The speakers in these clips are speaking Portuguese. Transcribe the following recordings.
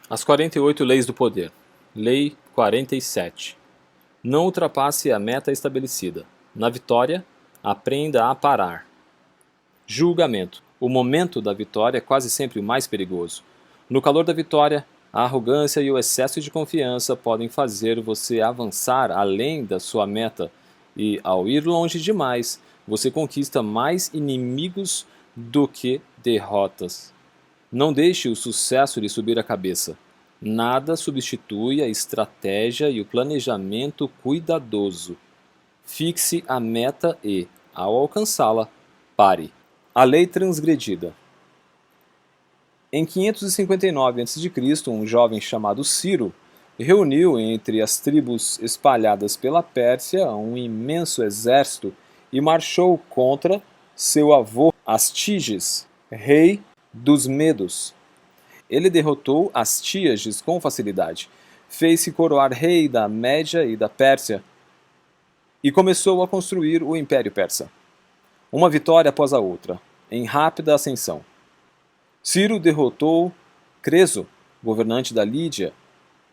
As 48 Leis do Poder. Lei 47. Não ultrapasse a meta estabelecida. Na vitória, aprenda a parar. Julgamento. O momento da vitória é quase sempre o mais perigoso. No calor da vitória, a arrogância e o excesso de confiança podem fazer você avançar além da sua meta e, ao ir longe demais, você conquista mais inimigos do que derrotas. Não deixe o sucesso lhe subir a cabeça. Nada substitui a estratégia e o planejamento cuidadoso. Fixe a meta e, ao alcançá-la, pare. A lei transgredida. Em 559 a.C., um jovem chamado Ciro reuniu entre as tribos espalhadas pela Pérsia um imenso exército e marchou contra seu avô Astíages, rei dos Medos. Ele derrotou Astíages com facilidade, fez-se coroar rei da Média e da Pérsia e começou a construir o Império Persa. Uma vitória após a outra, em rápida ascensão. Ciro derrotou Creso, governante da Lídia.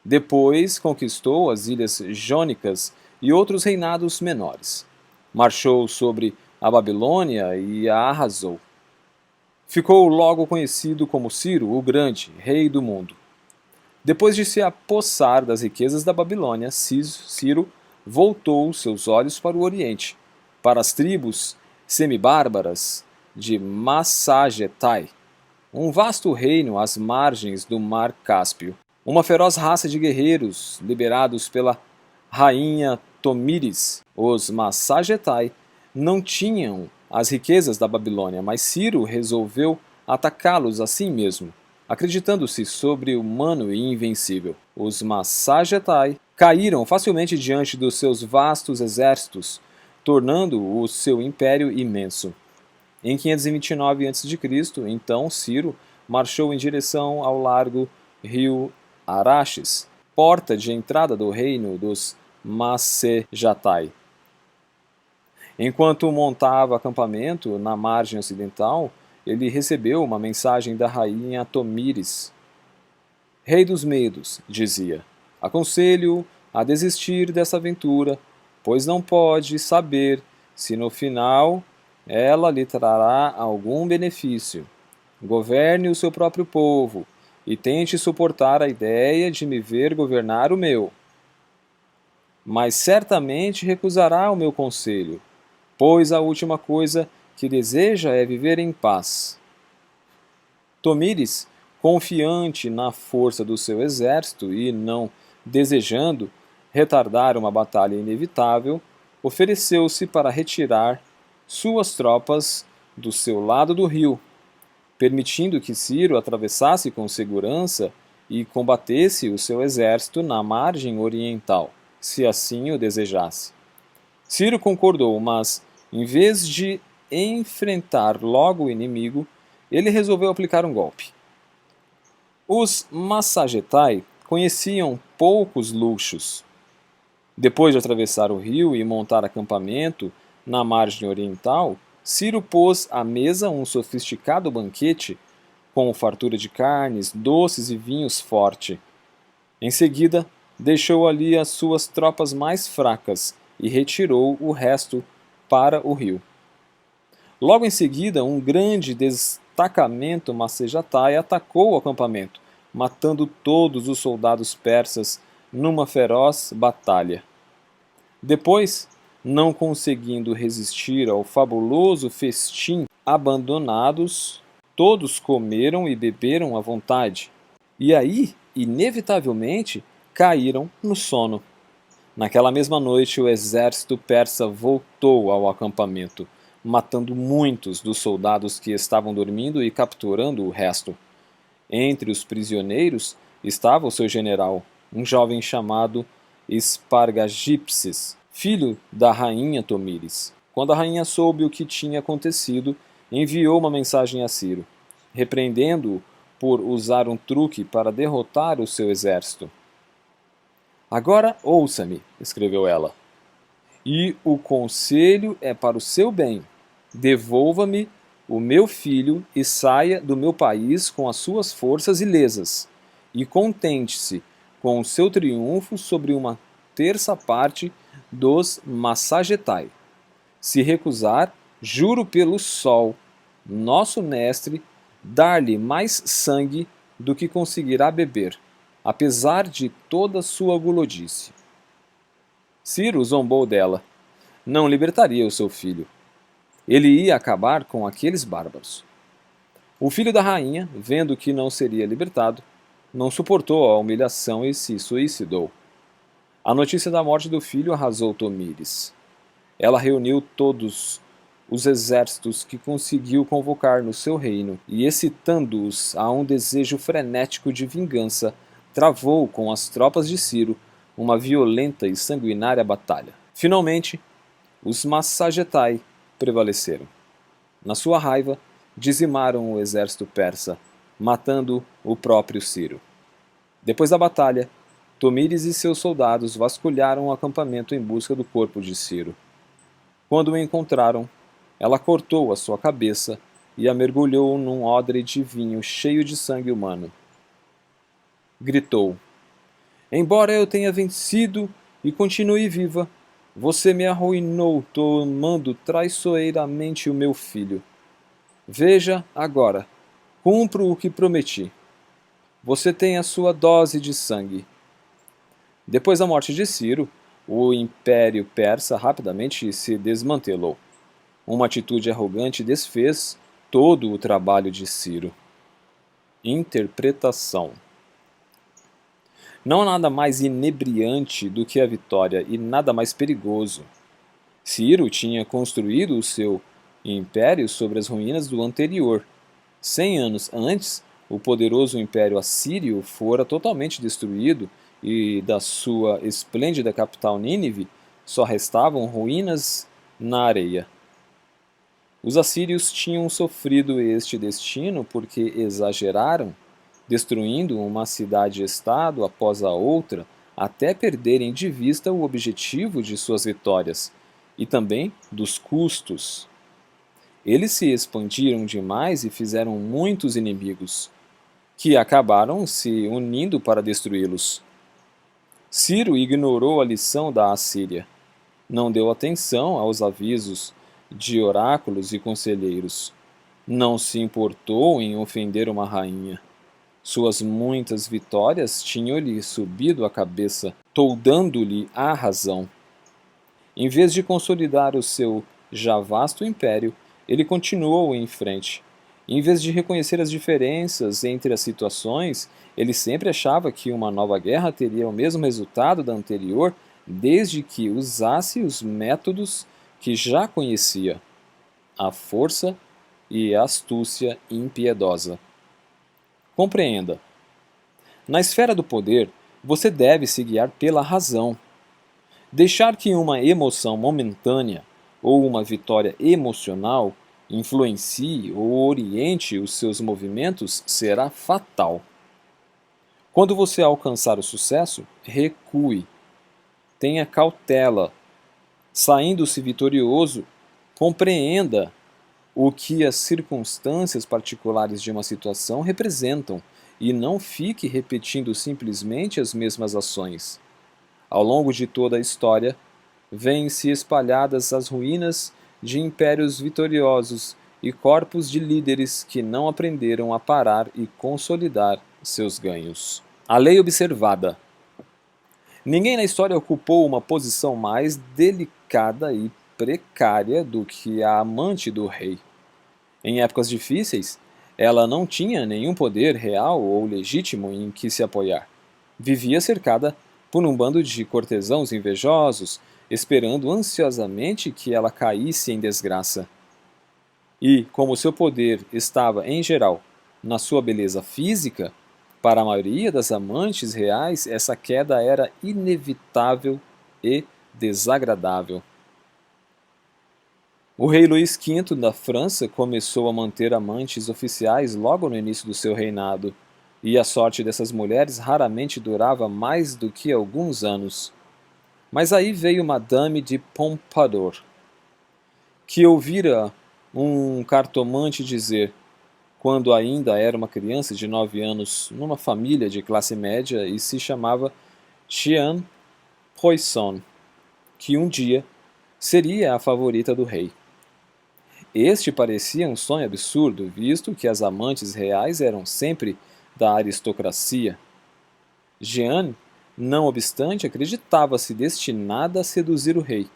Depois conquistou as ilhas Jônicas e outros reinados menores. Marchou sobre a Babilônia e a arrasou. Ficou logo conhecido como Ciro o Grande, rei do mundo. Depois de se apossar das riquezas da Babilônia, Ciro voltou seus olhos para o Oriente, para as tribos semibárbaras de Massagetai, um vasto reino às margens do Mar Cáspio. Uma feroz raça de guerreiros liberados pela rainha Tomíris. Os Massagetai não tinham as riquezas da Babilônia, mas Ciro resolveu atacá-los assim mesmo, acreditando-se sobre-humano e invencível. Os Massagetai caíram facilmente diante dos seus vastos exércitos, tornando o seu império imenso. Em 529 a.C., então Ciro marchou em direção ao largo rio Araxes, porta de entrada do reino dos Massagetai. Enquanto montava acampamento na margem ocidental, ele recebeu uma mensagem da rainha Tomíris. Rei dos Medos, dizia, aconselho a desistir dessa aventura, pois não pode saber se no final ela lhe trará algum benefício. Governe o seu próprio povo e tente suportar a ideia de me ver governar o meu. Mas certamente recusará o meu conselho, pois a última coisa que deseja é viver em paz. Tomíris, confiante na força do seu exército e não desejando retardar uma batalha inevitável, ofereceu-se para retirar suas tropas do seu lado do rio, permitindo que Ciro atravessasse com segurança e combatesse o seu exército na margem oriental, se assim o desejasse. Ciro concordou, mas, em vez de enfrentar logo o inimigo, ele resolveu aplicar um golpe. Os Massagetai conheciam poucos luxos. Depois de atravessar o rio e montar acampamento na margem oriental, Ciro pôs à mesa um sofisticado banquete com fartura de carnes, doces e vinhos forte. Em seguida, deixou ali as suas tropas mais fracas e retirou o resto para o rio. Logo em seguida, um grande destacamento Massagetai atacou o acampamento, matando todos os soldados persas numa feroz batalha. Depois, não conseguindo resistir ao fabuloso festim, abandonados, todos comeram e beberam à vontade. E aí, inevitavelmente, caíram no sono. Naquela mesma noite, o exército persa voltou ao acampamento, matando muitos dos soldados que estavam dormindo e capturando o resto. Entre os prisioneiros estava o seu general, um jovem chamado Espargagipses, filho da rainha Tomíris. Quando a rainha soube o que tinha acontecido, enviou uma mensagem a Ciro, repreendendo-o por usar um truque para derrotar o seu exército. Agora ouça-me, escreveu ela, e o conselho é para o seu bem. Devolva-me o meu filho e saia do meu país com as suas forças ilesas. e contente-se com o seu triunfo sobre uma terça parte dos Massagetai. Se recusar, juro pelo sol, nosso mestre, dar-lhe mais sangue do que conseguirá beber, apesar de toda sua gulodice. Ciro zombou dela. Não libertaria o seu filho. Ele ia acabar com aqueles bárbaros. O filho da rainha, vendo que não seria libertado, não suportou a humilhação e se suicidou. A notícia da morte do filho arrasou Tomires. Ela reuniu todos os exércitos que conseguiu convocar no seu reino e, excitando-os a um desejo frenético de vingança, travou com as tropas de Ciro uma violenta e sanguinária batalha. Finalmente, os Massagetai prevaleceram. Na sua raiva, dizimaram o exército persa, matando o próprio Ciro. Depois da batalha, Tomires e seus soldados vasculharam o acampamento em busca do corpo de Ciro. Quando o encontraram, ela cortou a sua cabeça e a mergulhou num odre de vinho cheio de sangue humano. Gritou: Embora eu tenha vencido e continue viva, você me arruinou tomando traiçoeiramente o meu filho. Veja agora, cumpro o que prometi. Você tem a sua dose de sangue. Depois da morte de Ciro, o Império Persa rapidamente se desmantelou. Uma atitude arrogante desfez todo o trabalho de Ciro. Interpretação. Não há nada mais inebriante do que a vitória e nada mais perigoso. Ciro tinha construído o seu império sobre as ruínas do anterior. 100 anos antes, o poderoso Império Assírio fora totalmente destruído e da sua esplêndida capital Nínive só restavam ruínas na areia. Os assírios tinham sofrido este destino porque exageraram, destruindo uma cidade-estado após a outra, até perderem de vista o objetivo de suas vitórias e também dos custos. Eles se expandiram demais e fizeram muitos inimigos, que acabaram se unindo para destruí-los. Ciro ignorou a lição da Assíria. Não deu atenção aos avisos de oráculos e conselheiros. Não se importou em ofender uma rainha. Suas muitas vitórias tinham-lhe subido a cabeça, toldando-lhe a razão. Em vez de consolidar o seu já vasto império, ele continuou em frente. Em vez de reconhecer as diferenças entre as situações, ele sempre achava que uma nova guerra teria o mesmo resultado da anterior, desde que usasse os métodos que já conhecia: a força e a astúcia impiedosa. Compreenda. Na esfera do poder, você deve se guiar pela razão. Deixar que uma emoção momentânea ou uma vitória emocional influencie ou oriente os seus movimentos será fatal. Quando você alcançar o sucesso, recue. Tenha cautela. Saindo-se vitorioso, compreenda o que as circunstâncias particulares de uma situação representam e não fique repetindo simplesmente as mesmas ações. Ao longo de toda a história, vêm-se espalhadas as ruínas de impérios vitoriosos e corpos de líderes que não aprenderam a parar e consolidar seus ganhos. A lei observada. Ninguém na história ocupou uma posição mais delicada e precária do que a amante do rei. Em épocas difíceis, ela não tinha nenhum poder real ou legítimo em que se apoiar. Vivia cercada por um bando de cortesãos invejosos, esperando ansiosamente que ela caísse em desgraça. E, como seu poder estava, em geral, na sua beleza física, para a maioria das amantes reais essa queda era inevitável e desagradável. O rei Luís V da França começou a manter amantes oficiais logo no início do seu reinado, e a sorte dessas mulheres raramente durava mais do que alguns anos. Mas aí veio Madame de Pompadour, que ouvira um cartomante dizer: quando ainda era uma criança de 9 anos numa família de classe média e se chamava Jeanne Poisson, que um dia seria a favorita do rei. Este parecia um sonho absurdo, visto que as amantes reais eram sempre da aristocracia. Jeanne, não obstante, acreditava-se destinada a seduzir o rei,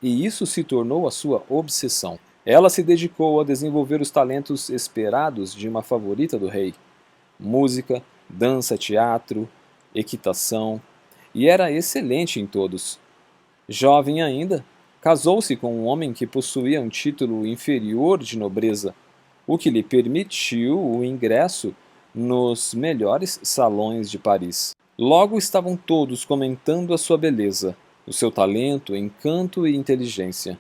e isso se tornou a sua obsessão. Ela se dedicou a desenvolver os talentos esperados de uma favorita do rei: música, dança, teatro, equitação, e era excelente em todos. Jovem ainda, casou-se com um homem que possuía um título inferior de nobreza, o que lhe permitiu o ingresso nos melhores salões de Paris. Logo estavam todos comentando a sua beleza, o seu talento, encanto e inteligência.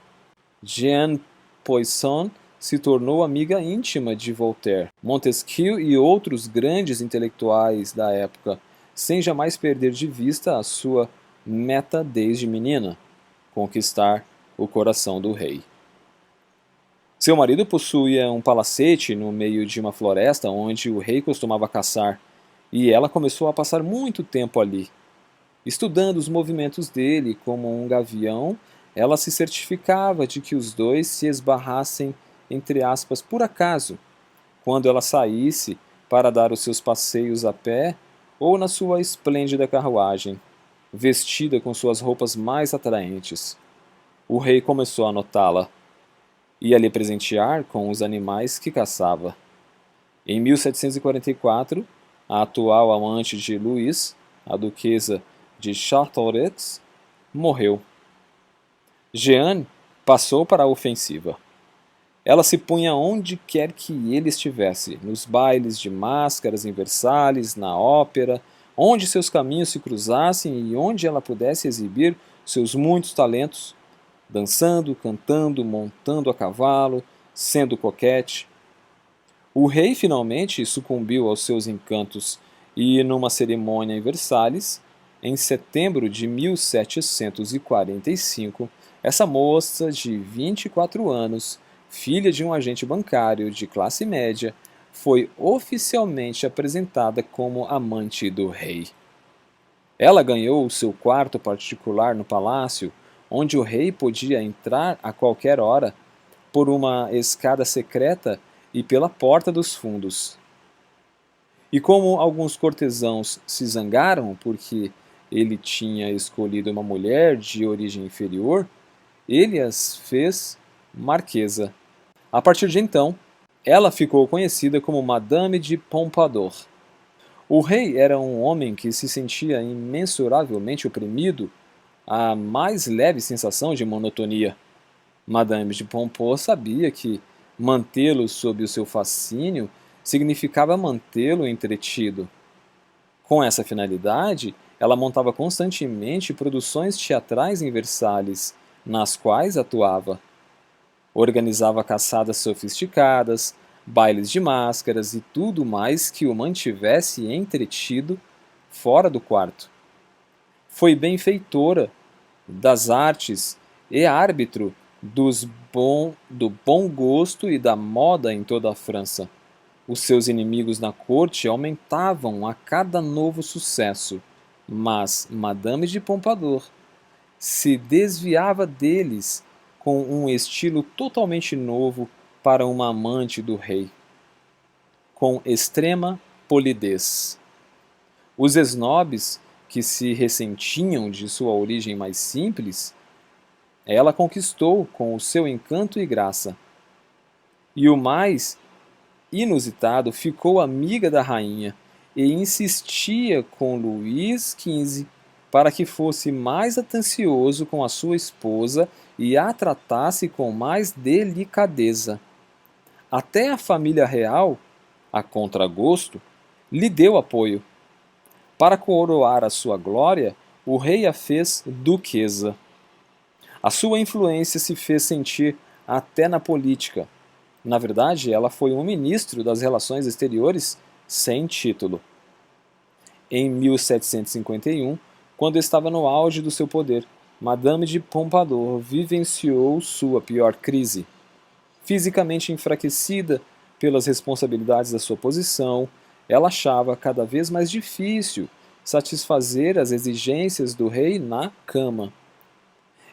Jeanne Poisson se tornou amiga íntima de Voltaire, Montesquieu e outros grandes intelectuais da época, sem jamais perder de vista a sua meta desde menina: conquistar o coração do rei. Seu marido possuía um palacete no meio de uma floresta onde o rei costumava caçar, e ela começou a passar muito tempo ali. Estudando os movimentos dele como um gavião, ela se certificava de que os dois se esbarrassem, entre aspas, por acaso, quando ela saísse para dar os seus passeios a pé ou na sua esplêndida carruagem, vestida com suas roupas mais atraentes. O rei começou a notá-la. Ia lhe presentear com os animais que caçava. Em 1744, a atual amante de Louis, a duquesa de Chartres, morreu. Jeanne passou para a ofensiva. Ela se punha onde quer que ele estivesse, nos bailes de máscaras em Versalhes, na ópera, onde seus caminhos se cruzassem e onde ela pudesse exibir seus muitos talentos, dançando, cantando, montando a cavalo, sendo coquete. O rei finalmente sucumbiu aos seus encantos e, numa cerimônia em Versalhes, em setembro de 1745, essa moça de 24 anos, filha de um agente bancário de classe média, foi oficialmente apresentada como amante do rei. Ela ganhou o seu quarto particular no palácio, onde o rei podia entrar a qualquer hora, por uma escada secreta e pela porta dos fundos. E como alguns cortesãos se zangaram porque ele tinha escolhido uma mulher de origem inferior, ele as fez marquesa. A partir de então, ela ficou conhecida como Madame de Pompadour. O rei era um homem que se sentia imensuravelmente oprimido à mais leve sensação de monotonia. Madame de Pompadour sabia que mantê-lo sob o seu fascínio significava mantê-lo entretido. Com essa finalidade, ela montava constantemente produções teatrais em Versalhes, nas quais atuava. Organizava caçadas sofisticadas, bailes de máscaras e tudo mais que o mantivesse entretido fora do quarto. Foi benfeitora das artes e árbitro do bom gosto e da moda em toda a França. Os seus inimigos na corte aumentavam a cada novo sucesso, mas Madame de Pompadour se desviava deles com um estilo totalmente novo para uma amante do rei, com extrema polidez. Os esnobes, que se ressentiam de sua origem mais simples, ela conquistou com o seu encanto e graça. E o mais inusitado, ficou amiga da rainha e insistia com Luís XV para que fosse mais atencioso com a sua esposa e a tratasse com mais delicadeza. Até a família real, a contragosto, lhe deu apoio. Para coroar a sua glória, o rei a fez duquesa. A sua influência se fez sentir até na política. Na verdade, ela foi um ministro das Relações Exteriores sem título. Em 1751, quando estava no auge do seu poder, Madame de Pompadour vivenciou sua pior crise. Fisicamente enfraquecida, pelas responsabilidades da sua posição, ela achava cada vez mais difícil satisfazer as exigências do rei na cama.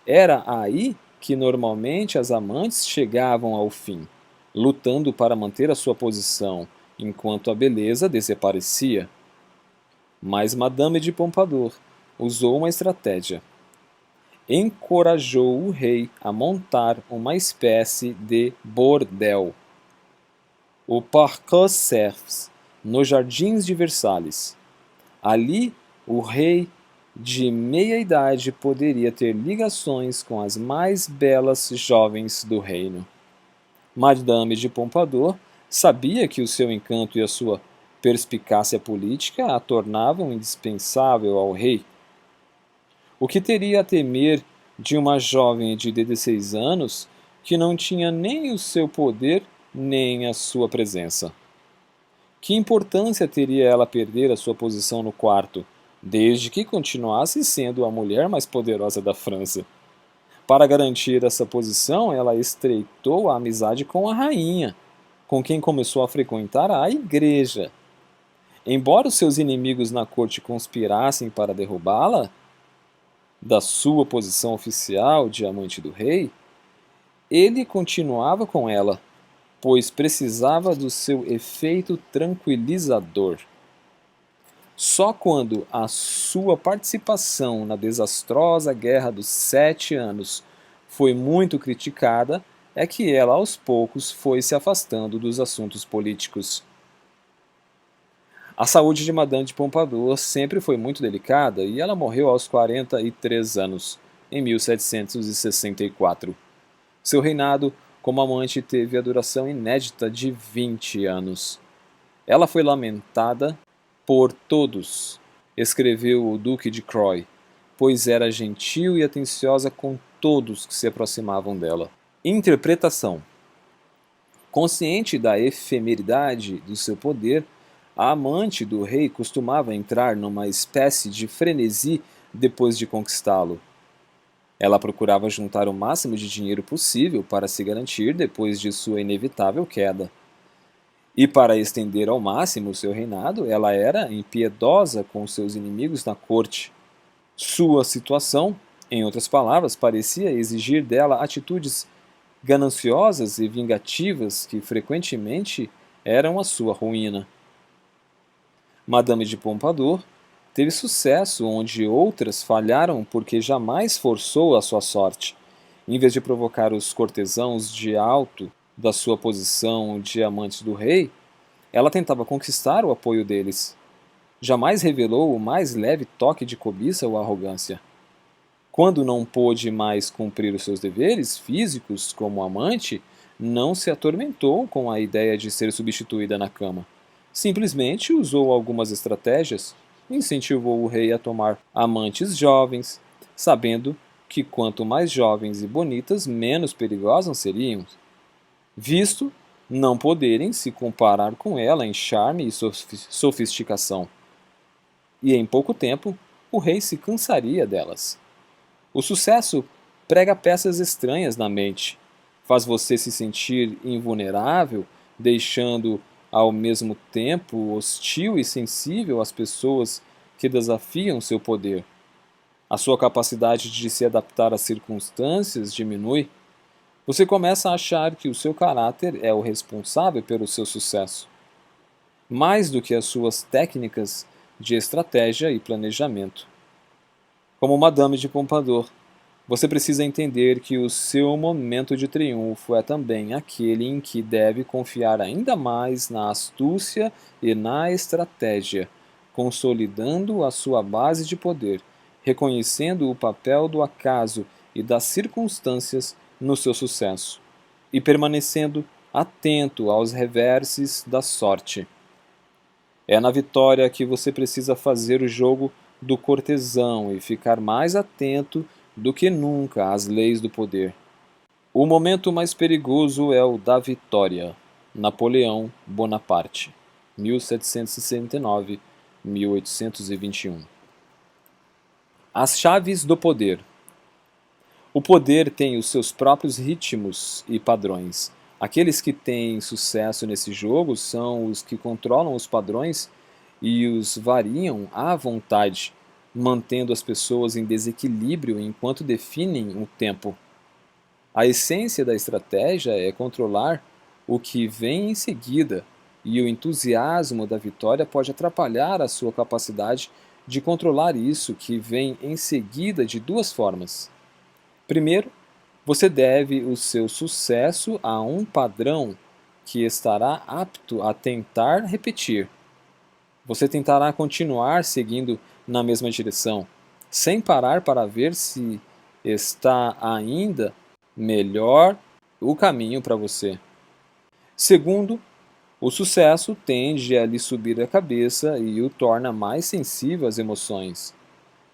Era aí que normalmente as amantes chegavam ao fim, lutando para manter a sua posição, enquanto a beleza desaparecia. Mas Madame de Pompadour usou uma estratégia. Encorajou o rei a montar uma espécie de bordel, o Parc Cerfs, nos jardins de Versalhes. Ali, o rei de meia-idade poderia ter ligações com as mais belas jovens do reino. Madame de Pompadour sabia que o seu encanto e a sua perspicácia política a tornavam indispensável ao rei. O que teria a temer de uma jovem de 16 anos que não tinha nem o seu poder nem a sua presença? Que importância teria ela perder a sua posição no quarto, desde que continuasse sendo a mulher mais poderosa da França? Para garantir essa posição, ela estreitou a amizade com a rainha, com quem começou a frequentar a igreja. Embora os seus inimigos na corte conspirassem para derrubá-la da sua posição oficial de amante do rei, ele continuava com ela, pois precisava do seu efeito tranquilizador. Só quando a sua participação na desastrosa Guerra dos 7 Anos foi muito criticada é que ela aos poucos foi se afastando dos assuntos políticos. A saúde de Madame de Pompadour sempre foi muito delicada e ela morreu aos 43 anos, em 1764. Seu reinado como amante teve a duração inédita de 20 anos. Ela foi lamentada por todos, escreveu o Duque de Croy, pois era gentil e atenciosa com todos que se aproximavam dela. Interpretação. Consciente da efemeridade do seu poder, a amante do rei costumava entrar numa espécie de frenesi depois de conquistá-lo. Ela procurava juntar o máximo de dinheiro possível para se garantir depois de sua inevitável queda. E para estender ao máximo seu reinado, ela era impiedosa com seus inimigos na corte. Sua situação, em outras palavras, parecia exigir dela atitudes gananciosas e vingativas que frequentemente eram a sua ruína. Madame de Pompadour teve sucesso onde outras falharam porque jamais forçou a sua sorte. Em vez de provocar os cortesãos de alto da sua posição de amante do rei, ela tentava conquistar o apoio deles. Jamais revelou o mais leve toque de cobiça ou arrogância. Quando não pôde mais cumprir os seus deveres físicos como amante, não se atormentou com a ideia de ser substituída na cama. Simplesmente usou algumas estratégias, incentivou o rei a tomar amantes jovens, sabendo que quanto mais jovens e bonitas, menos perigosas seriam, visto não poderem se comparar com ela em charme e sofisticação. E em pouco tempo, o rei se cansaria delas. O sucesso prega peças estranhas na mente, faz você se sentir invulnerável, deixando ao mesmo tempo hostil e sensível às pessoas que desafiam seu poder. A sua capacidade de se adaptar às circunstâncias diminui. Você começa a achar que o seu caráter é o responsável pelo seu sucesso, mais do que as suas técnicas de estratégia e planejamento. Como Madame de Pompadour, você precisa entender que o seu momento de triunfo é também aquele em que deve confiar ainda mais na astúcia e na estratégia, consolidando a sua base de poder, reconhecendo o papel do acaso e das circunstâncias no seu sucesso, e permanecendo atento aos reverses da sorte. É na vitória que você precisa fazer o jogo do cortesão e ficar mais atento do que nunca às leis do poder. O momento mais perigoso é o da vitória. Napoleão Bonaparte, 1769-1821. As chaves do poder. O poder tem os seus próprios ritmos e padrões. Aqueles que têm sucesso nesse jogo são os que controlam os padrões e os variam à vontade, mantendo as pessoas em desequilíbrio enquanto definem o tempo. A essência da estratégia é controlar o que vem em seguida, e o entusiasmo da vitória pode atrapalhar a sua capacidade de controlar isso que vem em seguida de duas formas. Primeiro, você deve o seu sucesso a um padrão que estará apto a tentar repetir. Você tentará continuar seguindo na mesma direção, sem parar para ver se está ainda melhor o caminho para você. Segundo, o sucesso tende a lhe subir a cabeça e o torna mais sensível às emoções.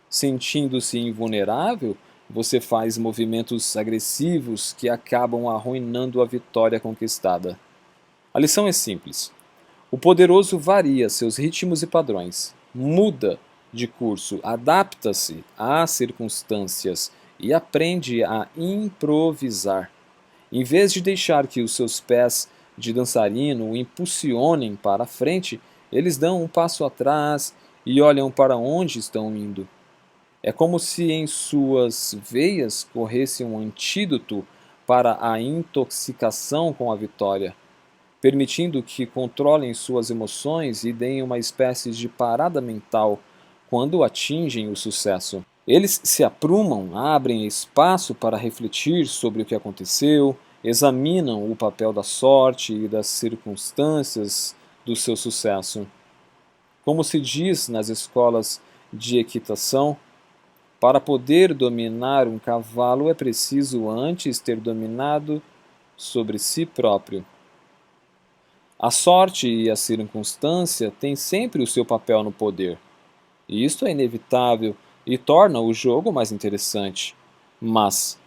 Sentindo-se invulnerável, você faz movimentos agressivos que acabam arruinando a vitória conquistada. A lição é simples. O poderoso varia seus ritmos e padrões, muda de curso, adapta-se às circunstâncias e aprende a improvisar. Em vez de deixar que os seus pés de dançarino o impulsionem para a frente, eles dão um passo atrás e olham para onde estão indo. É como se em suas veias corresse um antídoto para a intoxicação com a vitória, permitindo que controlem suas emoções e deem uma espécie de parada mental quando atingem o sucesso. Eles se aprumam, abrem espaço para refletir sobre o que aconteceu, examinam o papel da sorte e das circunstâncias do seu sucesso. Como se diz nas escolas de equitação, para poder dominar um cavalo é preciso antes ter dominado sobre si próprio. A sorte e a circunstância têm sempre o seu papel no poder. E isto é inevitável e torna o jogo mais interessante. Mas,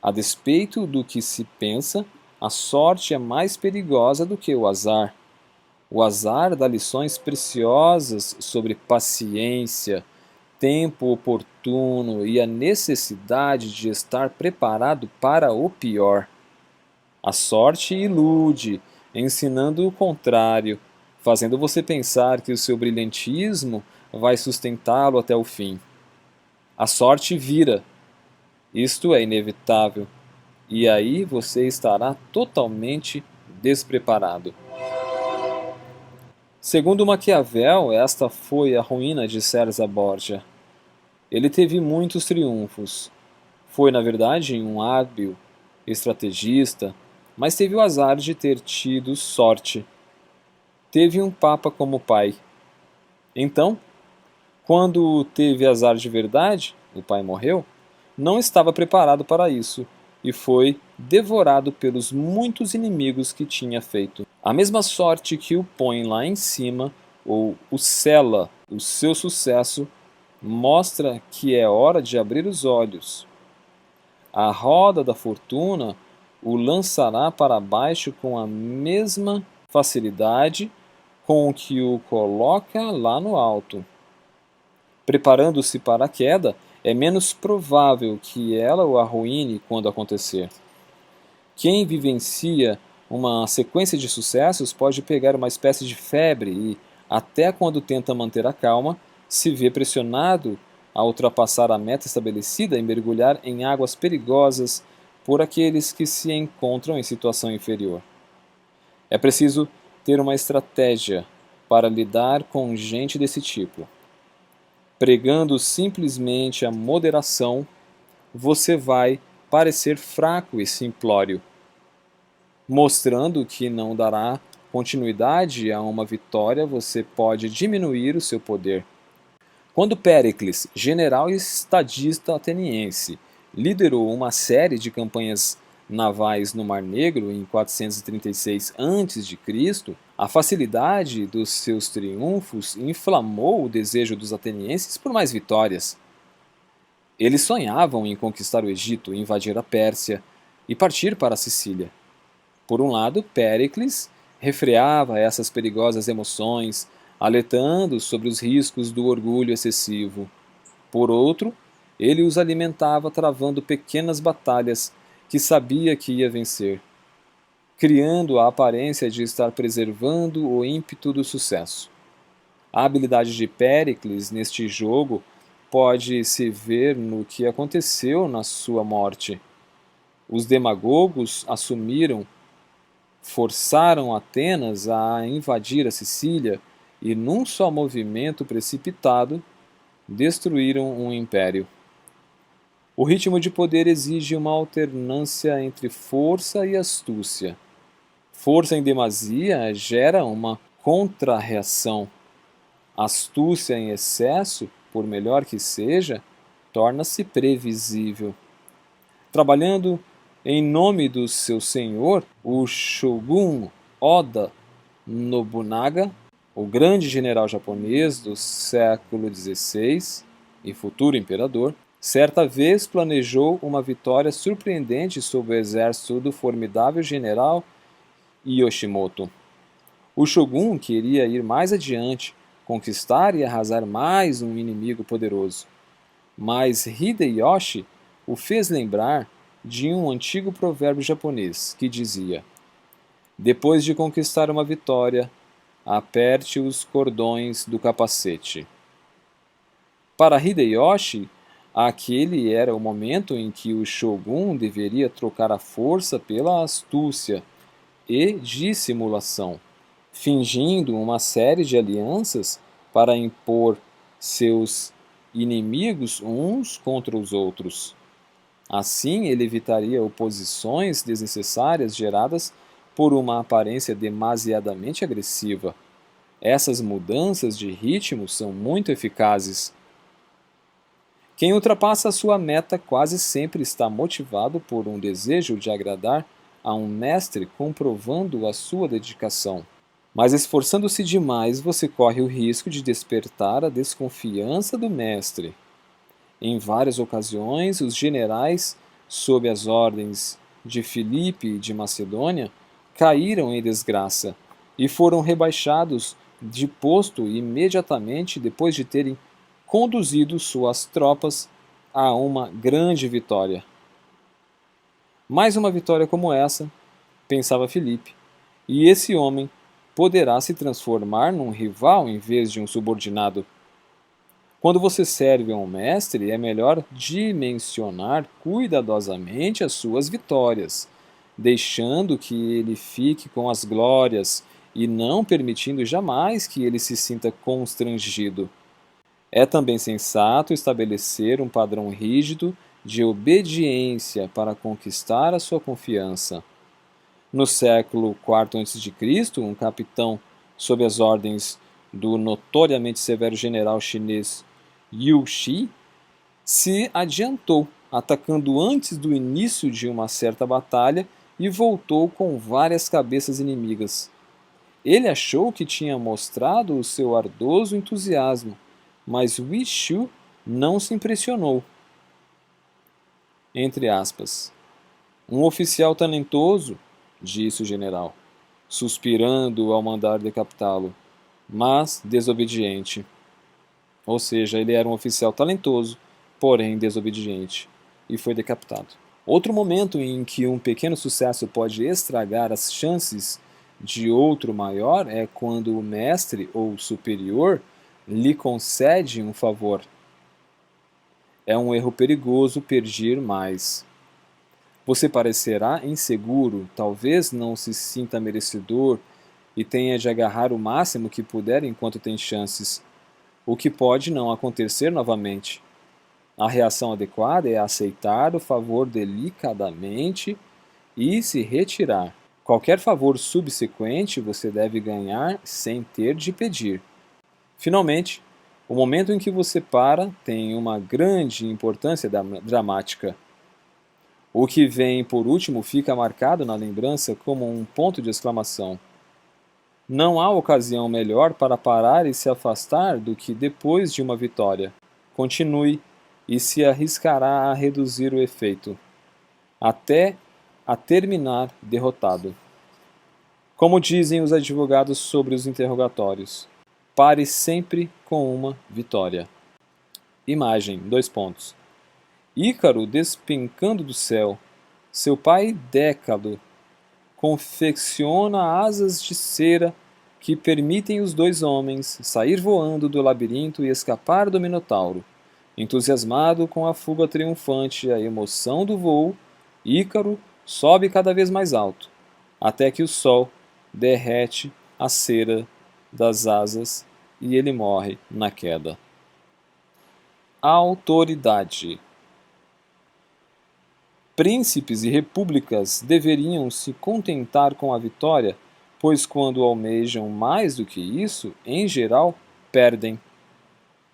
a despeito do que se pensa, a sorte é mais perigosa do que o azar. O azar dá lições preciosas sobre paciência, tempo oportuno e a necessidade de estar preparado para o pior. A sorte ilude, ensinando o contrário, fazendo você pensar que o seu brilhantismo vai sustentá-lo até o fim. A sorte vira, isto é inevitável, e aí você estará totalmente despreparado. Segundo Maquiavel, esta foi a ruína de César Borgia. Ele teve muitos triunfos. Foi, na verdade, um hábil estrategista, mas teve o azar de ter tido sorte. Teve um papa como pai. Então, quando teve azar de verdade, o pai morreu, não estava preparado para isso e foi devorado pelos muitos inimigos que tinha feito. A mesma sorte que o põe lá em cima ou o sela o seu sucesso mostra que é hora de abrir os olhos. A roda da fortuna o lançará para baixo com a mesma facilidade com que o coloca lá no alto. Preparando-se para a queda, é menos provável que ela o arruine quando acontecer. Quem vivencia uma sequência de sucessos pode pegar uma espécie de febre e, até quando tenta manter a calma, se vê pressionado a ultrapassar a meta estabelecida e mergulhar em águas perigosas por aqueles que se encontram em situação inferior. É preciso ter uma estratégia para lidar com gente desse tipo. Pregando simplesmente a moderação, você vai parecer fraco e simplório, mostrando que não dará continuidade a uma vitória, você pode diminuir o seu poder. Quando Péricles, general e estadista ateniense, liderou uma série de campanhas navais no Mar Negro em 436 a.C., a facilidade dos seus triunfos inflamou o desejo dos atenienses por mais vitórias. Eles sonhavam em conquistar o Egito, invadir a Pérsia e partir para a Sicília. Por um lado, Péricles refreava essas perigosas emoções, alertando sobre os riscos do orgulho excessivo. Por outro, ele os alimentava travando pequenas batalhas que sabia que ia vencer. criando a aparência de estar preservando o ímpeto do sucesso. A habilidade de Péricles neste jogo pode se ver no que aconteceu na sua morte. Os demagogos forçaram Atenas a invadir a Sicília e, num só movimento precipitado, destruíram um império. O ritmo de poder exige uma alternância entre força e astúcia. Força em demasia gera uma contrarreação. Astúcia em excesso, por melhor que seja, torna-se previsível. Trabalhando em nome do seu senhor, o Shogun Oda Nobunaga, o grande general japonês do século XVI e futuro imperador, certa vez planejou uma vitória surpreendente sobre o exército do formidável general Yoshimoto. O Shogun queria ir mais adiante, conquistar e arrasar mais um inimigo poderoso. Mas Hideyoshi o fez lembrar de um antigo provérbio japonês que dizia: depois de conquistar uma vitória, aperte os cordões do capacete. Para Hideyoshi, aquele era o momento em que o Shogun deveria trocar a força pela astúcia e dissimulação, fingindo uma série de alianças para impor seus inimigos uns contra os outros. Assim, ele evitaria oposições desnecessárias geradas por uma aparência demasiadamente agressiva. Essas mudanças de ritmo são muito eficazes. Quem ultrapassa a sua meta quase sempre está motivado por um desejo de agradar a um mestre, comprovando a sua dedicação. Mas esforçando-se demais, você corre o risco de despertar a desconfiança do mestre. Em várias ocasiões, os generais, sob as ordens de Filipe de Macedônia, caíram em desgraça e foram rebaixados de posto imediatamente depois de terem conduzido suas tropas a uma grande vitória. Mais uma vitória como essa, pensava Filipe, e esse homem poderá se transformar num rival em vez de um subordinado. Quando você serve a um mestre, é melhor dimensionar cuidadosamente as suas vitórias, deixando que ele fique com as glórias e não permitindo jamais que ele se sinta constrangido. É também sensato estabelecer um padrão rígido de obediência para conquistar a sua confiança. No século IV a.C., um capitão sob as ordens do notoriamente severo general chinês Liu Shi se adiantou, atacando antes do início de uma certa batalha e voltou com várias cabeças inimigas. Ele achou que tinha mostrado o seu ardoso entusiasmo, mas Wei Shu não se impressionou. Entre aspas. Um oficial talentoso, disse o general, suspirando ao mandar decapitá-lo, mas desobediente. Ou seja, ele era um oficial talentoso, porém desobediente, e foi decapitado. Outro momento em que um pequeno sucesso pode estragar as chances de outro maior é quando o mestre ou superior lhe concede um favor. É um erro perigoso pedir mais. Você parecerá inseguro, talvez não se sinta merecedor e tenha de agarrar o máximo que puder enquanto tem chances, o que pode não acontecer novamente. A reação adequada é aceitar o favor delicadamente e se retirar. Qualquer favor subsequente você deve ganhar sem ter de pedir. Finalmente, o momento em que você para tem uma grande importância dramática. O que vem por último fica marcado na lembrança como um ponto de exclamação. Não há ocasião melhor para parar e se afastar do que depois de uma vitória. Continue e se arriscará a reduzir o efeito, até a terminar derrotado. Como dizem os advogados sobre os interrogatórios, pare sempre com uma vitória. Imagem, : Ícaro despencando do céu, seu pai Décalo confecciona asas de cera que permitem os dois homens sair voando do labirinto e escapar do Minotauro. Entusiasmado com a fuga triunfante e a emoção do voo, Ícaro sobe cada vez mais alto, até que o sol derrete a cera das asas e ele morre na queda. Autoridade. Príncipes e repúblicas deveriam se contentar com a vitória, pois quando almejam mais do que isso, em geral, perdem.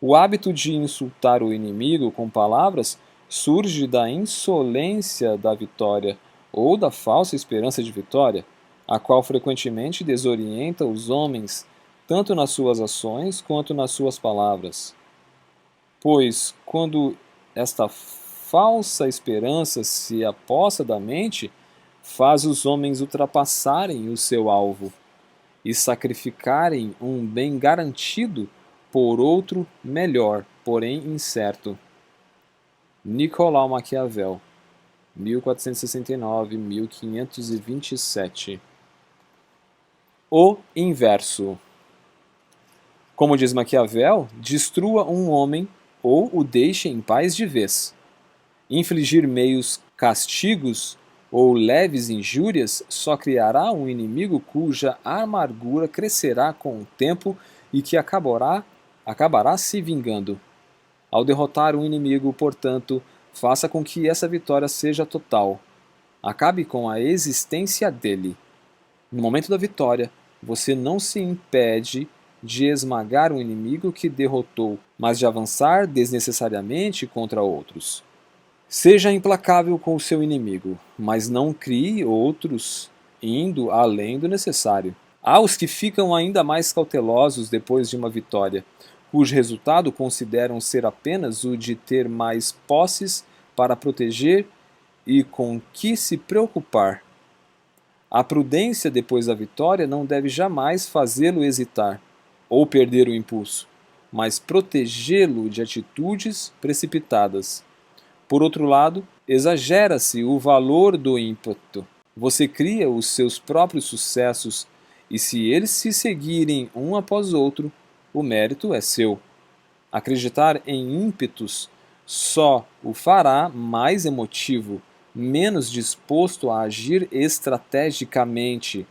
O hábito de insultar o inimigo com palavras surge da insolência da vitória ou da falsa esperança de vitória, a qual frequentemente desorienta os homens, tanto nas suas ações quanto nas suas palavras. Pois, quando esta falsa esperança se apossa da mente, faz os homens ultrapassarem o seu alvo e sacrificarem um bem garantido por outro melhor, porém incerto. Nicolau Maquiavel, 1469-1527. O inverso. Como diz Maquiavel, destrua um homem ou o deixe em paz de vez. Infligir meios castigos ou leves injúrias só criará um inimigo cuja amargura crescerá com o tempo e que acabará se vingando. Ao derrotar um inimigo, portanto, faça com que essa vitória seja total. Acabe com a existência dele. No momento da vitória, você não se impede de esmagar um inimigo que derrotou, mas de avançar desnecessariamente contra outros. Seja implacável com o seu inimigo, mas não crie outros indo além do necessário. Há os que ficam ainda mais cautelosos depois de uma vitória, cujo resultado consideram ser apenas o de ter mais posses para proteger e com que se preocupar. A prudência depois da vitória não deve jamais fazê-lo hesitar ou perder o impulso, mas protegê-lo de atitudes precipitadas. Por outro lado, exagera-se o valor do ímpeto. Você cria os seus próprios sucessos e se eles se seguirem um após outro, o mérito é seu. Acreditar em ímpetos só o fará mais emotivo, menos disposto a agir estrategicamente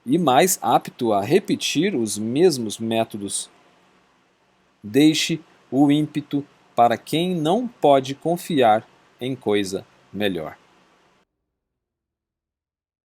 e mais apto a repetir os mesmos métodos. Deixe o ímpeto para quem não pode confiar em coisa melhor.